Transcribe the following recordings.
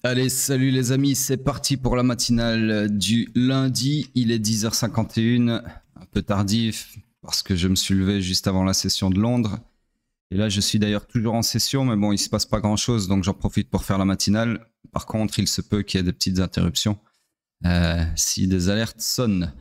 Allez, salut les amis, c'est parti pour la matinale du lundi. Il est 10h51, un peu tardif parce que je me suis levé juste avant la session de Londres. Et là, je suis d'ailleurs toujours en session, mais bon, il se passe pas grand-chose, donc j'en profite pour faire la matinale. Par contre, il se peut qu'il y ait des petites interruptions si des alertes sonnent.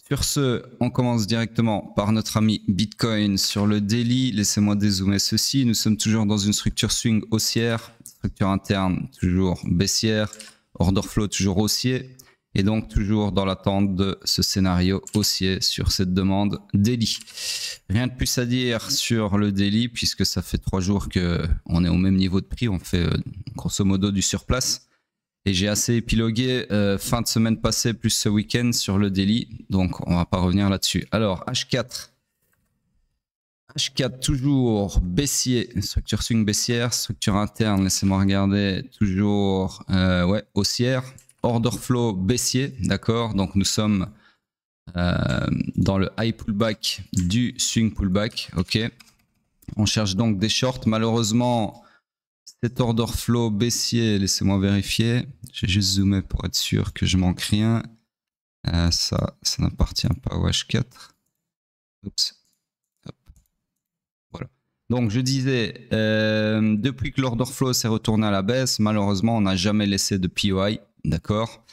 Sur ce, on commence directement par notre ami Bitcoin sur le daily. Laissez-moi dézoomer ceci. Nous sommes toujours dans une structure swing haussière, structure interne toujours baissière, order flow toujours haussier, et donc toujours dans l'attente de ce scénario haussier sur cette demande daily. Rien de plus à dire sur le daily puisque ça fait 3 jours qu'on est au même niveau de prix, on fait grosso modo du surplace. Et j'ai assez épilogué fin de semaine passée plus ce week-end sur le daily, donc on va pas revenir là-dessus. Alors H4 toujours baissier, structure swing baissière, structure interne, laissez-moi regarder, toujours haussière, order flow baissier, d'accord, donc nous sommes dans le high pullback du swing pullback, ok. On cherche donc des shorts, malheureusement cet order flow baissier, laissez-moi vérifier, j'ai juste zoomé pour être sûr que je manque rien, ça n'appartient pas au H4, oups. Voilà. Donc je disais, depuis que l'order flow s'est retourné à la baisse, malheureusement on n'a jamais laissé de POI, d'accord.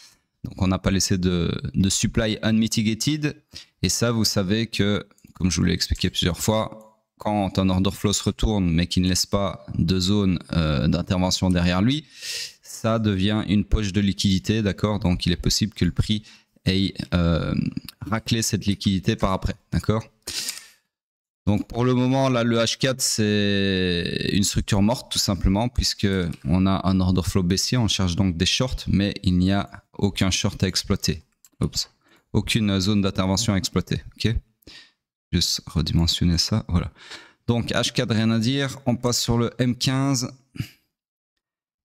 Donc on n'a pas laissé de supply unmitigated, et ça vous savez que, comme je vous l'ai expliqué plusieurs fois, quand un order flow se retourne mais qui ne laisse pas de zone d'intervention derrière lui, ça devient une poche de liquidité, d'accord. Donc il est possible que le prix ait raclé cette liquidité par après, d'accord. Donc pour le moment, là, le H4, c'est une structure morte tout simplement, puisque on a un order flow baissier, on cherche donc des shorts, mais il n'y a aucun short à exploiter. Oups. Aucune zone d'intervention à exploiter, ok. Juste redimensionner ça, voilà. Donc H4, rien à dire. On passe sur le M15.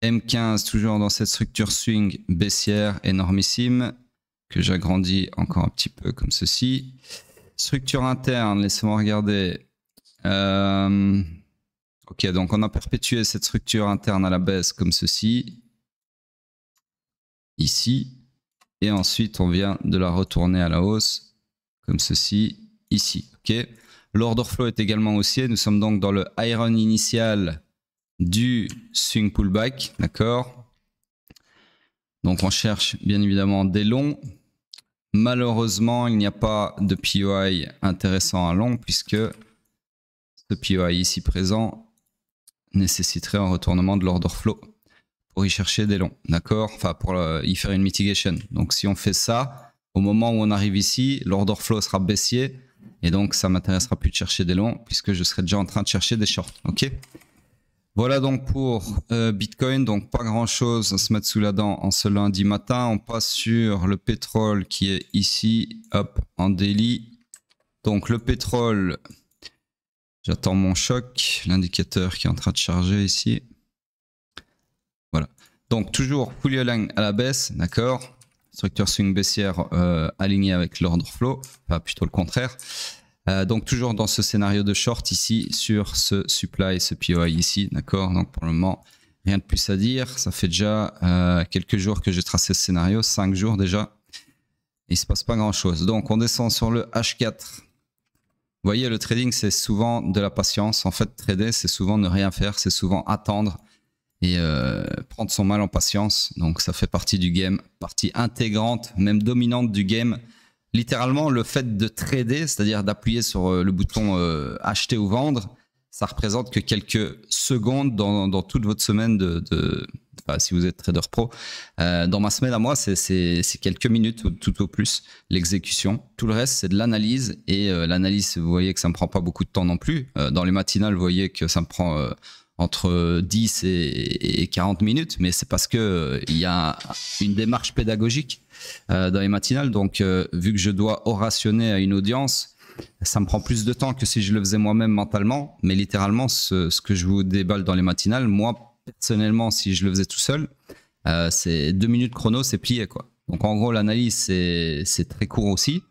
M15, toujours dans cette structure swing baissière énormissime, que j'agrandis encore un petit peu comme ceci. Structure interne, laissez-moi regarder. Ok, donc on a perpétué cette structure interne à la baisse comme ceci. Ici. Et ensuite, on vient de la retourner à la hausse comme ceci. Ici, ok. L'order flow est également haussier. Nous sommes donc dans le high run initial du swing pullback, d'accord. Donc on cherche bien évidemment des longs. Malheureusement, il n'y a pas de POI intéressant à long puisque ce POI ici présent nécessiterait un retournement de l'order flow pour y chercher des longs, d'accord. Enfin, pour y faire une mitigation. Donc si on fait ça, au moment où on arrive ici, l'order flow sera baissier. Et donc, ça m'intéressera plus de chercher des longs puisque je serai déjà en train de chercher des shorts. Ok. Voilà donc pour Bitcoin. Donc, pas grand chose à se mettre sous la dent en ce lundi matin. On passe sur le pétrole qui est ici, hop, en daily. Donc, le pétrole, j'attends mon choc, l'indicateur qui est en train de charger ici. Voilà. Donc, toujours fully aligned à la baisse, d'accord. Structure swing baissière alignée avec l'order flow, enfin plutôt le contraire. Donc toujours dans ce scénario de short ici sur ce supply, ce POI ici, d'accord. Donc pour le moment, rien de plus à dire. Ça fait déjà quelques jours que j'ai tracé ce scénario, 5 jours déjà. Il ne se passe pas grand chose. Donc on descend sur le H4. Vous voyez, le trading, c'est souvent de la patience. En fait, trader, c'est souvent ne rien faire, c'est souvent attendre et prendre son mal en patience. Donc ça fait partie du game, partie intégrante, même dominante du game. Littéralement, le fait de trader, c'est-à-dire d'appuyer sur le bouton acheter ou vendre, ça représente que quelques secondes dans toute votre semaine enfin, si vous êtes trader pro. Dans ma semaine à moi, c'est quelques minutes tout au plus l'exécution. Tout le reste, c'est de l'analyse. Et l'analyse, vous voyez que ça ne me prend pas beaucoup de temps non plus. Dans les matinales, vous voyez que ça me prend entre 10 et 40 minutes. Mais c'est parce qu'il y a une démarche pédagogique dans les matinales. Donc, vu que je dois orationner à une audience, ça me prend plus de temps que si je le faisais moi-même mentalement. Mais littéralement, ce que je vous déballe dans les matinales, moi, personnellement, si je le faisais tout seul, c'est 2 minutes chrono, c'est plié, quoi. Donc, en gros, l'analyse, c'est très court aussi.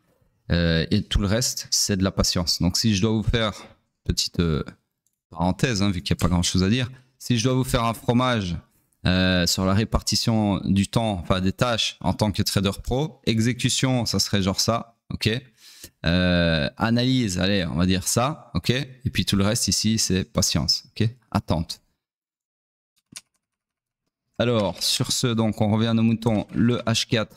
Et tout le reste, c'est de la patience. Donc, si je dois vous faire, petite parenthèse, hein, vu qu'il n'y a pas grand-chose à dire, si je dois vous faire un fromage sur la répartition du temps, enfin des tâches en tant que trader pro. Exécution, ça serait genre ça, ok. Analyse, allez, on va dire ça, ok. Et puis tout le reste ici, c'est patience, ok. Attente. Alors, sur ce, donc, on revient à nos moutons. Le H4,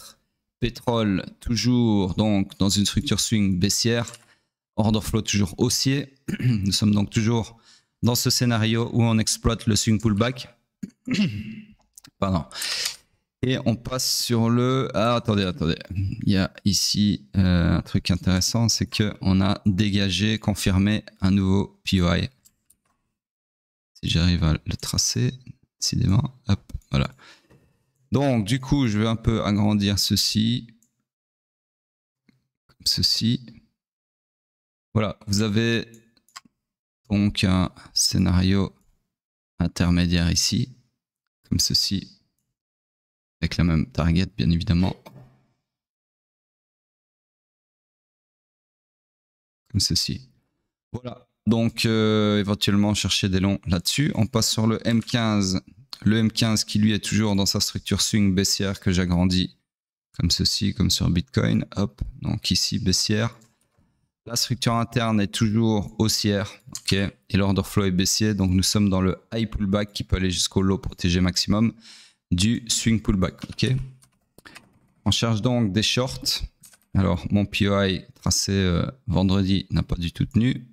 pétrole, toujours donc dans une structure swing baissière. Order flow toujours haussier. Nous sommes donc toujours dans ce scénario où on exploite le swing pullback. Pardon. Et on passe sur le... Ah, attendez. Il y a ici un truc intéressant, c'est qu'on a dégagé, confirmé un nouveau POI. Si j'arrive à le tracer, décidément, hop, voilà. Donc, du coup, je vais un peu agrandir ceci. Comme ceci. Voilà, vous avez donc un scénario intermédiaire ici, comme ceci, avec la même target, bien évidemment. Comme ceci. Voilà, donc éventuellement chercher des longs là-dessus. On passe sur le M15. Le M15 qui lui est toujours dans sa structure swing baissière que j'agrandis comme ceci, comme sur Bitcoin. Hop, donc ici baissière. La structure interne est toujours haussière, ok, et l'order flow est baissier, donc nous sommes dans le high pullback qui peut aller jusqu'au low protégé maximum du swing pullback, ok. On cherche donc des shorts. Alors mon POI tracé vendredi n'a pas du tout tenu.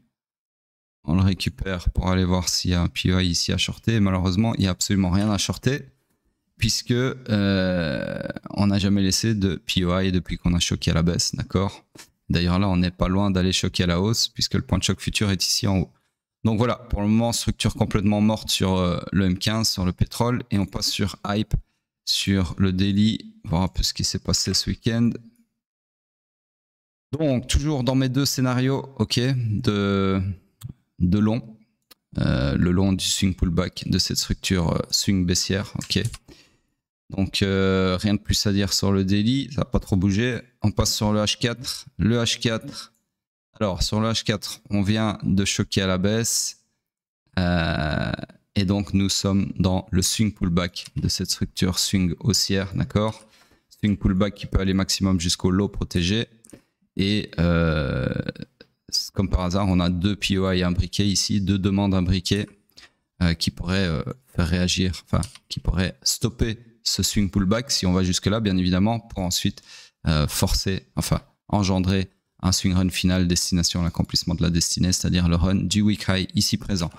On le récupère pour aller voir s'il y a un POI ici à shorter. Malheureusement, il n'y a absolument rien à shorter puisque on n'a jamais laissé de POI depuis qu'on a choqué à la baisse, d'accord. D'ailleurs là, on n'est pas loin d'aller choquer à la hausse puisque le point de choc futur est ici en haut. Donc voilà, pour le moment, structure complètement morte sur le M15, sur le pétrole, et on passe sur hype, sur le daily, voir un peu ce qui s'est passé ce week-end. Donc toujours dans mes deux scénarios, ok, de long, le long du swing pullback de cette structure swing baissière, ok. Donc rien de plus à dire sur le daily, ça n'a pas trop bougé. On passe sur le H4. Le H4, alors sur le H4, on vient de choquer à la baisse. Et donc nous sommes dans le swing pullback de cette structure swing haussière, d'accord. Swing pullback qui peut aller maximum jusqu'au low protégé. Et comme par hasard, on a deux POI imbriqués ici, deux demandes imbriquées qui pourraient faire réagir, enfin qui pourraient stopper ce swing pullback si on va jusque là, bien évidemment, pour ensuite forcer, enfin engendrer un swing run final destination à l'accomplissement de la destinée, c'est-à-dire le run du week high ici présent.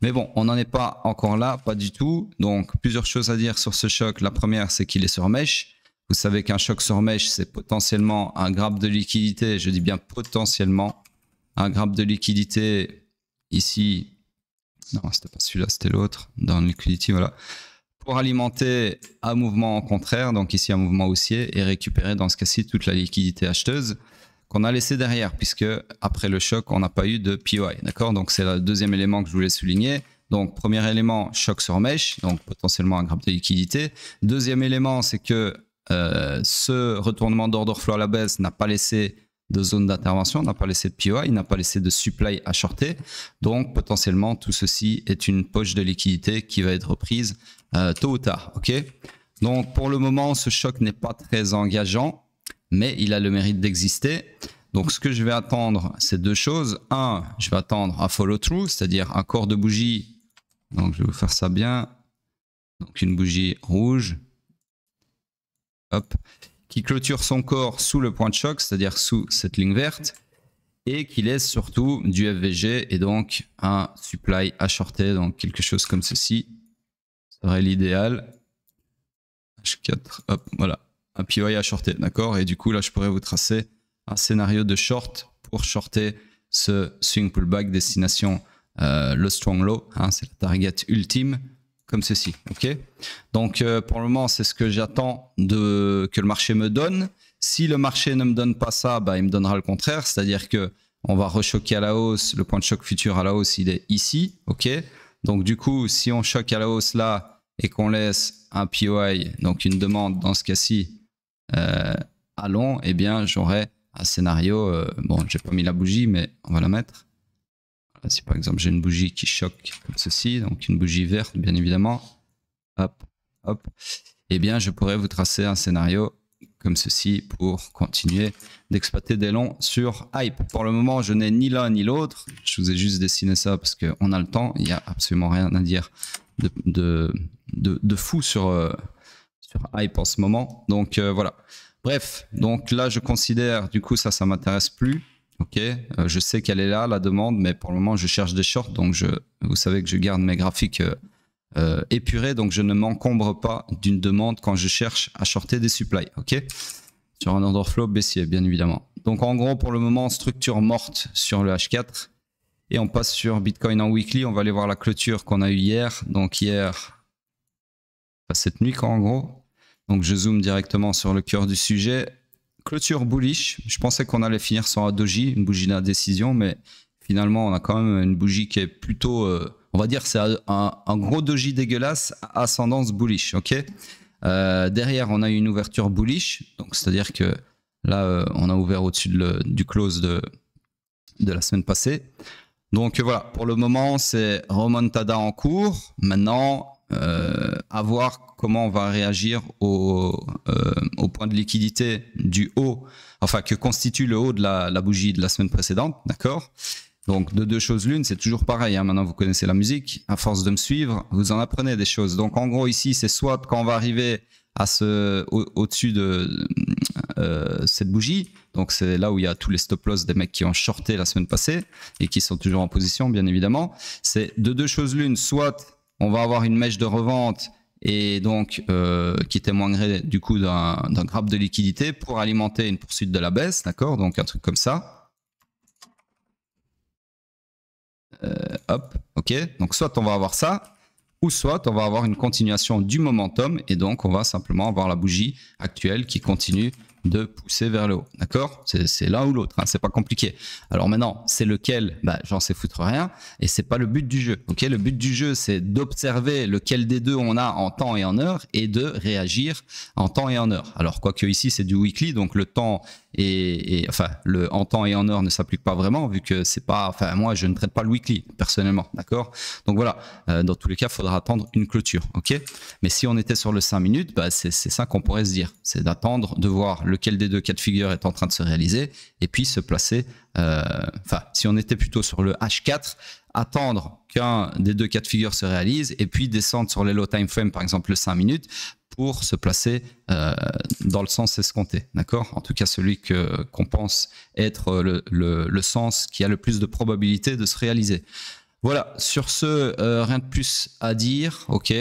Mais bon, on n'en est pas encore là, pas du tout. Donc plusieurs choses à dire sur ce choc. La première, c'est qu'il est sur mèche. Vous savez qu'un choc sur mèche, c'est potentiellement un grab de liquidité. Je dis bien potentiellement un grab de liquidité ici. Non, c'était pas celui-là, c'était l'autre. Dans liquidity, voilà. Pour alimenter un mouvement contraire, donc ici un mouvement haussier, et récupérer dans ce cas-ci toute la liquidité acheteuse qu'on a laissée derrière, puisque après le choc, on n'a pas eu de POI. D'accord? Donc c'est le deuxième élément que je voulais souligner. Donc premier élément, choc sur mèche, donc potentiellement un grab de liquidité. Deuxième élément, c'est que ce retournement d'order flow à la baisse n'a pas laissé de zone d'intervention, n'a pas laissé de POI, n'a pas laissé de supply à shorter. Donc potentiellement tout ceci est une poche de liquidité qui va être reprise tôt ou tard. Ok. Donc pour le moment ce choc n'est pas très engageant, mais il a le mérite d'exister. Donc ce que je vais attendre, c'est deux choses. Un, je vais attendre un follow through, c'est-à-dire un corps de bougie. Donc je vais vous faire ça bien. Donc une bougie rouge. Hop, qui clôture son corps sous le point de choc, c'est-à-dire sous cette ligne verte, et qui laisse surtout du FVG et donc un supply à shorter, donc quelque chose comme ceci serait l'idéal. H4, hop, voilà, un POI à shorter, d'accord. Et du coup là je pourrais vous tracer un scénario de short pour shorter ce swing pullback destination le strong low, hein, c'est la target ultime. Comme ceci, ok. Donc pour le moment, c'est ce que j'attends que le marché me donne. Si le marché ne me donne pas ça, bah, il me donnera le contraire, c'est-à-dire que on va rechoquer à la hausse. Le point de choc futur à la hausse, il est ici, ok. Donc du coup, si on choque à la hausse là et qu'on laisse un POI, donc une demande dans ce cas-ci à long, eh bien j'aurai un scénario. Bon, j'ai pas mis la bougie, mais on va la mettre. Si par exemple j'ai une bougie qui choque comme ceci, donc une bougie verte bien évidemment, hop, hop, eh bien, je pourrais vous tracer un scénario comme ceci pour continuer d'exploiter des longs sur Hype. Pour le moment, je n'ai ni l'un ni l'autre. Je vous ai juste dessiné ça parce qu'on a le temps. Il n'y a absolument rien à dire de fou sur Hype en ce moment. Donc voilà. Bref, donc là, je considère, du coup, ça m'intéresse plus. Ok, je sais qu'elle est là, la demande, mais pour le moment, je cherche des shorts. Donc, vous savez que je garde mes graphiques épurés, donc je ne m'encombre pas d'une demande quand je cherche à shorter des supplies. Ok, sur un order flow baissier, bien évidemment. Donc, en gros, pour le moment, structure morte sur le H4. Et on passe sur Bitcoin en weekly. On va aller voir la clôture qu'on a eue hier. Donc, hier, enfin, cette nuit, quoi, en gros. Donc, je zoome directement sur le cœur du sujet. Clôture bullish. Je pensais qu'on allait finir sur un doji, une bougie d'indécision, mais finalement, on a quand même une bougie qui est plutôt, on va dire, c'est un gros doji dégueulasse, ascendance bullish. Ok. Derrière, on a eu une ouverture bullish, donc c'est-à-dire que là, on a ouvert au-dessus du close de la semaine passée. Donc voilà, pour le moment, c'est remontada en cours. Maintenant, à voir comment on va réagir au point de liquidité du haut, enfin que constitue le haut de la bougie de la semaine précédente, d'accord? Donc de deux choses l'une, c'est toujours pareil, hein, maintenant vous connaissez la musique, à force de me suivre, vous en apprenez des choses. Donc en gros ici, c'est soit quand on va arriver à au-dessus de cette bougie, donc c'est là où il y a tous les stop-loss des mecs qui ont shorté la semaine passée et qui sont toujours en position, bien évidemment. C'est de deux choses l'une, soit on va avoir une mèche de revente et donc qui témoignerait du coup d'un grab de liquidité pour alimenter une poursuite de la baisse, d'accord? Donc un truc comme ça. Hop, ok. Donc soit on va avoir ça, ou soit on va avoir une continuation du momentum et donc on va simplement avoir la bougie actuelle qui continue de pousser vers le haut, d'accord? C'est l'un ou l'autre, hein, c'est pas compliqué. Alors maintenant, c'est lequel? Bah, j'en sais foutre rien et c'est pas le but du jeu, ok? Le but du jeu, c'est d'observer lequel des deux on a en temps et en heure et de réagir en temps et en heure. Alors quoique ici c'est du weekly, donc le temps enfin le en temps et en heure ne s'applique pas vraiment vu que c'est pas, enfin moi je ne traite pas le weekly personnellement, d'accord? Donc voilà, dans tous les cas, il faudra attendre une clôture, ok? Mais si on était sur le 5 minutes, bah, c'est ça qu'on pourrait se dire, c'est d'attendre de voir lequel des deux cas de figure est en train de se réaliser et puis se placer, enfin si on était plutôt sur le H4, attendre qu'un des deux cas de figure se réalise et puis descendre sur les low time frame, par exemple le 5 minutes, pour se placer dans le sens escompté, d'accord? En tout cas, celui qu'on pense être le sens qui a le plus de probabilité de se réaliser. Voilà, sur ce, rien de plus à dire, ok?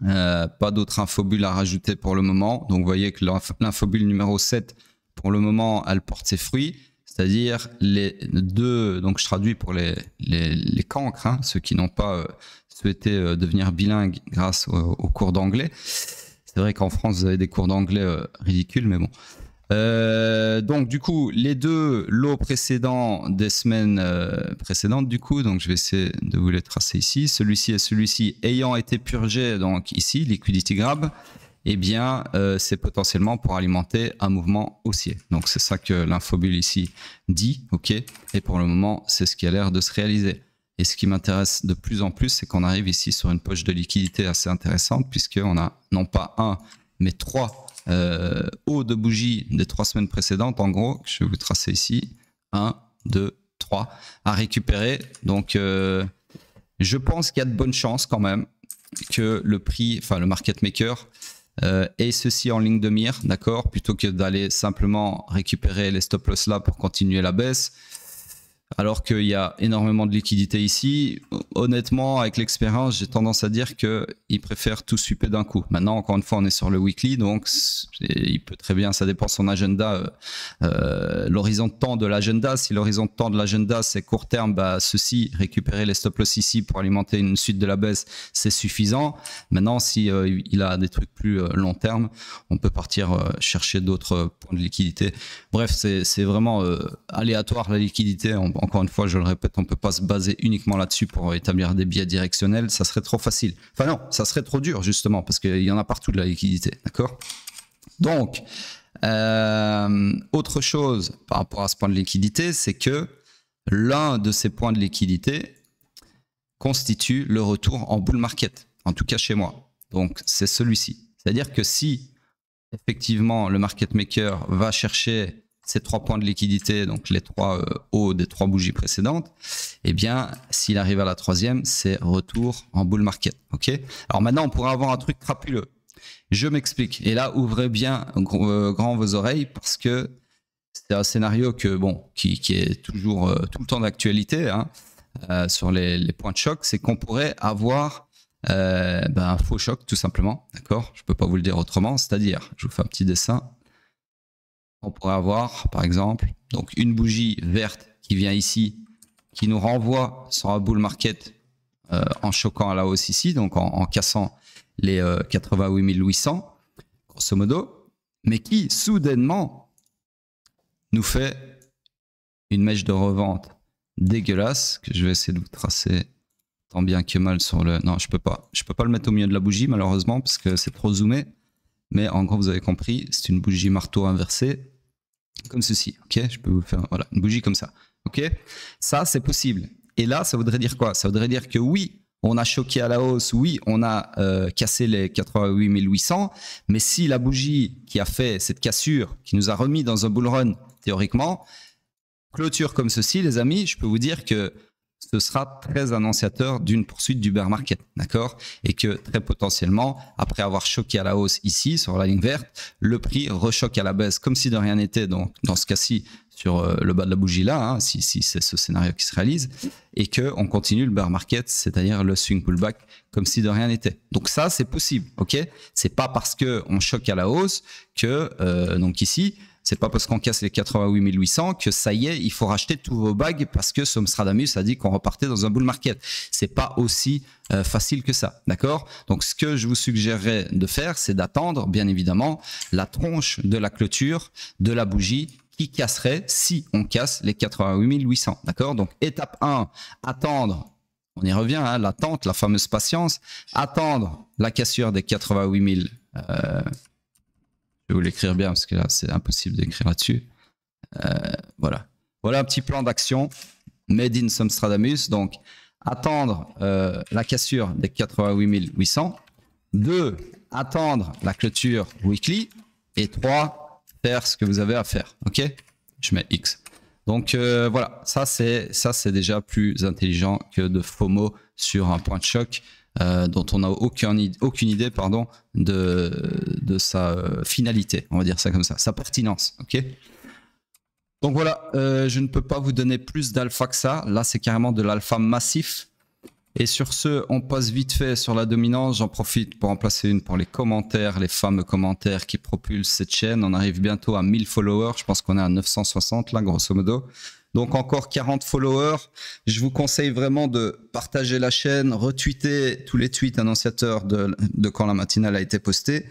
Pas d'autres infobules à rajouter pour le moment. Donc, vous voyez que l'infobule numéro 7, pour le moment, elle porte ses fruits. C'est-à-dire les deux, donc je traduis pour les cancres, hein, ceux qui n'ont pas souhaité devenir bilingues grâce aux cours d'anglais. C'est vrai qu'en France, vous avez des cours d'anglais ridicules, mais bon. Donc du coup, les deux lots précédents des semaines précédentes, du coup, donc je vais essayer de vous les tracer ici. Celui-ci et celui-ci ayant été purgés, donc ici, liquidity grab, eh bien, c'est potentiellement pour alimenter un mouvement haussier. Donc c'est ça que l'infobulle ici dit, ok. Et pour le moment, c'est ce qui a l'air de se réaliser. Et ce qui m'intéresse de plus en plus, c'est qu'on arrive ici sur une poche de liquidité assez intéressante, puisqu'on a non pas un, mais trois hauts de bougies des 3 semaines précédentes. En gros, je vais vous tracer ici, 1, 2, 3, à récupérer. Donc, je pense qu'il y a de bonnes chances quand même que le prix, enfin le market maker, ait ceci en ligne de mire, d'accord, plutôt que d'aller simplement récupérer les stop loss là pour continuer la baisse. Alors qu'il y a énormément de liquidités ici. Honnêtement, avec l'expérience, j'ai tendance à dire qu'ils préfèrent tout sweeper d'un coup. Maintenant, encore une fois, on est sur le weekly, donc il peut très bien, ça dépend de son agenda, l'horizon de temps de l'agenda. Si l'horizon de temps de l'agenda, c'est court terme, bah, ceci, récupérer les stop loss ici pour alimenter une suite de la baisse, c'est suffisant. Maintenant, si il a des trucs plus long terme, on peut partir chercher d'autres points de liquidité. Bref, c'est vraiment aléatoire la liquidité. Encore une fois, je le répète, on ne peut pas se baser uniquement là-dessus pour établir des biais directionnels. Ça serait trop facile. Enfin non, ça serait trop dur justement parce qu'il y en a partout de la liquidité. D'accord? Donc, autre chose par rapport à ce point de liquidité, c'est que l'un de ces points de liquidité constitue le retour en bull market, en tout cas chez moi. Donc, c'est celui-ci. C'est-à-dire que si effectivement le market maker va chercher ces 3 points de liquidité, donc les 3 hauts des 3 bougies précédentes, eh bien, s'il arrive à la 3e, c'est retour en bull market. Ok. Alors maintenant, on pourrait avoir un truc crapuleux. Je m'explique. Et là, ouvrez bien grand vos oreilles parce que c'est un scénario qui est toujours tout le temps d'actualité hein, sur les points de choc. C'est qu'on pourrait avoir un faux choc tout simplement. D'accord. Je ne peux pas vous le dire autrement. C'est-à-dire, je vous fais un petit dessin. On pourrait avoir, par exemple, donc une bougie verte qui vient ici, qui nous renvoie sur un bull market en choquant à la hausse ici, donc en cassant les 88 800, grosso modo, mais qui soudainement nous fait une mèche de revente dégueulasse que je vais essayer de vous tracer tant bien que mal sur le... Non, je peux pas le mettre au milieu de la bougie malheureusement parce que c'est trop zoomé. Mais en gros, vous avez compris, c'est une bougie marteau inversée, comme ceci, ok. Je peux vous faire, voilà, une bougie comme ça, ok. Ça, c'est possible. Et là, ça voudrait dire quoi? Ça voudrait dire que oui, on a choqué à la hausse, oui, on a cassé les 88 800, mais si la bougie qui a fait cette cassure, qui nous a remis dans un bull run, théoriquement, clôture comme ceci, les amis, je peux vous dire que ce sera très annonciateur d'une poursuite du bear market, d'accord? Et que très potentiellement, après avoir choqué à la hausse ici, sur la ligne verte, le prix rechoque à la baisse comme si de rien n'était, donc dans ce cas-ci, sur le bas de la bougie là, hein, si c'est ce scénario qui se réalise, et qu'on continue le bear market, c'est-à-dire le swing pullback, comme si de rien n'était. Donc ça, c'est possible, ok? C'est pas parce qu'on choque à la hausse que, donc ici, c'est pas parce qu'on casse les 88 800 que ça y est, il faut racheter tous vos bags parce que Somstradamus a dit qu'on repartait dans un bull market. C'est pas aussi facile que ça, d'accord? Donc ce que je vous suggérerais de faire, c'est d'attendre, bien évidemment, la tronche de la clôture de la bougie qui casserait si on casse les 88 800, d'accord? Donc étape 1, attendre. On y revient, hein, l'attente, la fameuse patience. Attendre la cassure des 88 000. Je vais vous l'écrire bien parce que là, c'est impossible d'écrire là-dessus. Voilà. Voilà un petit plan d'action made in Somstradamus. Donc, attendre la cassure des 88 800. 2, attendre la clôture weekly. Et 3, faire ce que vous avez à faire. OK? Je mets X. Donc, voilà. Ça, c'est déjà plus intelligent que de FOMO sur un point de choc. Dont on n'a aucune idée pardon, de sa finalité, on va dire ça comme ça, sa pertinence. Ok. Donc voilà, je ne peux pas vous donner plus d'alpha que ça. Là, c'est carrément de l'alpha massif. Et sur ce, on passe vite fait sur la dominance. J'en profite pour en placer une pour les commentaires, les fameux commentaires qui propulsent cette chaîne. On arrive bientôt à 1000 followers. Je pense qu'on est à 960 là, grosso modo. Donc encore 40 followers. Je vous conseille vraiment de partager la chaîne, retweeter tous les tweets annonciateurs de quand la matinale a été postée.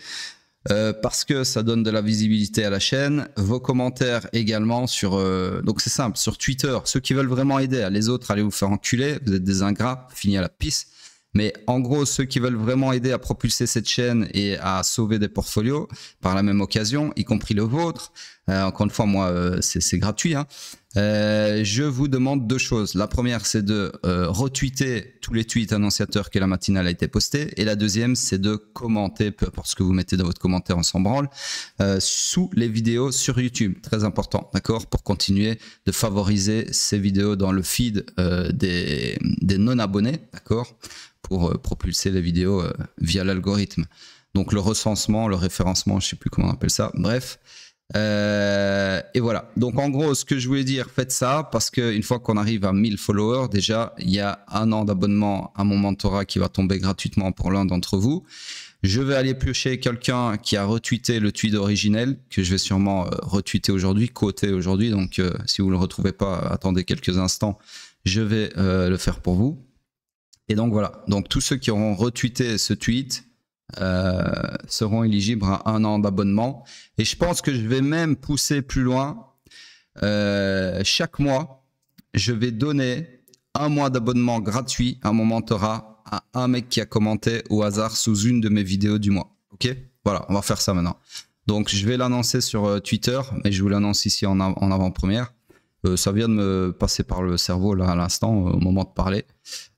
Parce que ça donne de la visibilité à la chaîne. Vos commentaires également sur... donc c'est simple, sur Twitter, ceux qui veulent vraiment aider, les autres, allez vous faire enculer, vous êtes des ingrats, fini à la pisse. Mais en gros, ceux qui veulent vraiment aider à propulser cette chaîne et à sauver des portfolios, par la même occasion, y compris le vôtre, encore une fois, moi, c'est gratuit, hein. Je vous demande 2 choses. La première, c'est de retweeter tous les tweets annonciateurs que la matinale a été postée. Et la deuxième, c'est de commenter, peu importe ce que vous mettez dans votre commentaire, on s'en branle, sous les vidéos sur YouTube. Très important, d'accord? Pour continuer de favoriser ces vidéos dans le feed des non-abonnés, d'accord? Pour propulser les vidéos via l'algorithme. Donc le recensement, le référencement, je ne sais plus comment on appelle ça. Bref. Et voilà. Donc en gros, ce que je voulais dire, faites ça parce qu'une fois qu'on arrive à 1000 followers, déjà, il y a 1 an d'abonnement à mon mentorat qui va tomber gratuitement pour l'un d'entre vous. Je vais aller piocher quelqu'un qui a retweeté le tweet originel que je vais sûrement retweeter aujourd'hui, quoter aujourd'hui. Donc si vous ne le retrouvez pas, attendez quelques instants. Je vais le faire pour vous. Et donc voilà. Donc tous ceux qui auront retweeté ce tweet seront éligibles à 1 an d'abonnement. Et je pense que je vais même pousser plus loin. Chaque mois, je vais donner 1 mois d'abonnement gratuit à mon mentorat à un mec qui a commenté au hasard sous une de mes vidéos du mois. Ok? Voilà, on va faire ça maintenant. Donc je vais l'annoncer sur Twitter, mais je vous l'annonce ici en avant-première. Ça vient de me passer par le cerveau là à l'instant, au moment de parler.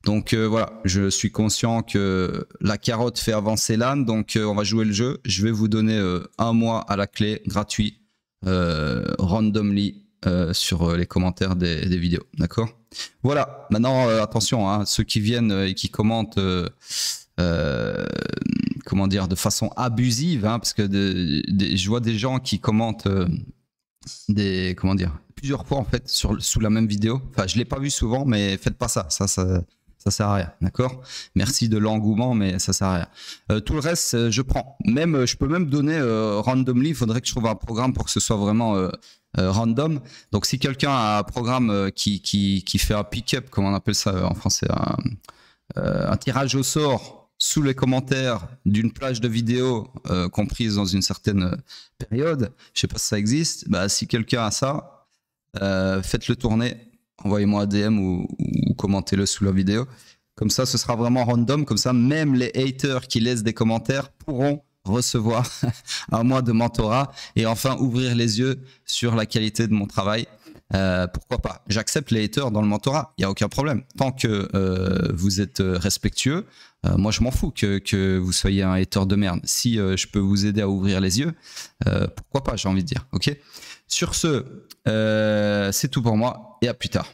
Donc voilà, je suis conscient que la carotte fait avancer l'âne, donc on va jouer le jeu. Je vais vous donner 1 mois à la clé, gratuit, randomly, sur les commentaires des vidéos, d'accord? Voilà, maintenant attention, hein, ceux qui viennent et qui commentent comment dire, de façon abusive, hein, parce que je vois des gens qui commentent comment dire, plusieurs fois en fait sous la même vidéo. Enfin, je l'ai pas vu souvent, mais faites pas ça, ça sert à rien, d'accord? Merci de l'engouement, mais ça sert à rien. Tout le reste, je prends. Même, je peux même donner randomly. Il faudrait que je trouve un programme pour que ce soit vraiment random. Donc, si quelqu'un a un programme qui fait un pick-up, comme on appelle ça en français, un tirage au sort sous les commentaires d'une plage de vidéos comprise dans une certaine période, je sais pas si ça existe. Bah, si quelqu'un a ça, faites-le tourner. Envoyez-moi un DM ou commentez-le sous la vidéo. Comme ça, ce sera vraiment random. Comme ça, même les haters qui laissent des commentaires pourront recevoir un mois de mentorat et enfin ouvrir les yeux sur la qualité de mon travail. Pourquoi pas? J'accepte les haters dans le mentorat, il n'y a aucun problème. Tant que vous êtes respectueux, moi je m'en fous que vous soyez un hater de merde. Si je peux vous aider à ouvrir les yeux, pourquoi pas, j'ai envie de dire. Ok. Sur ce, c'est tout pour moi et à plus tard.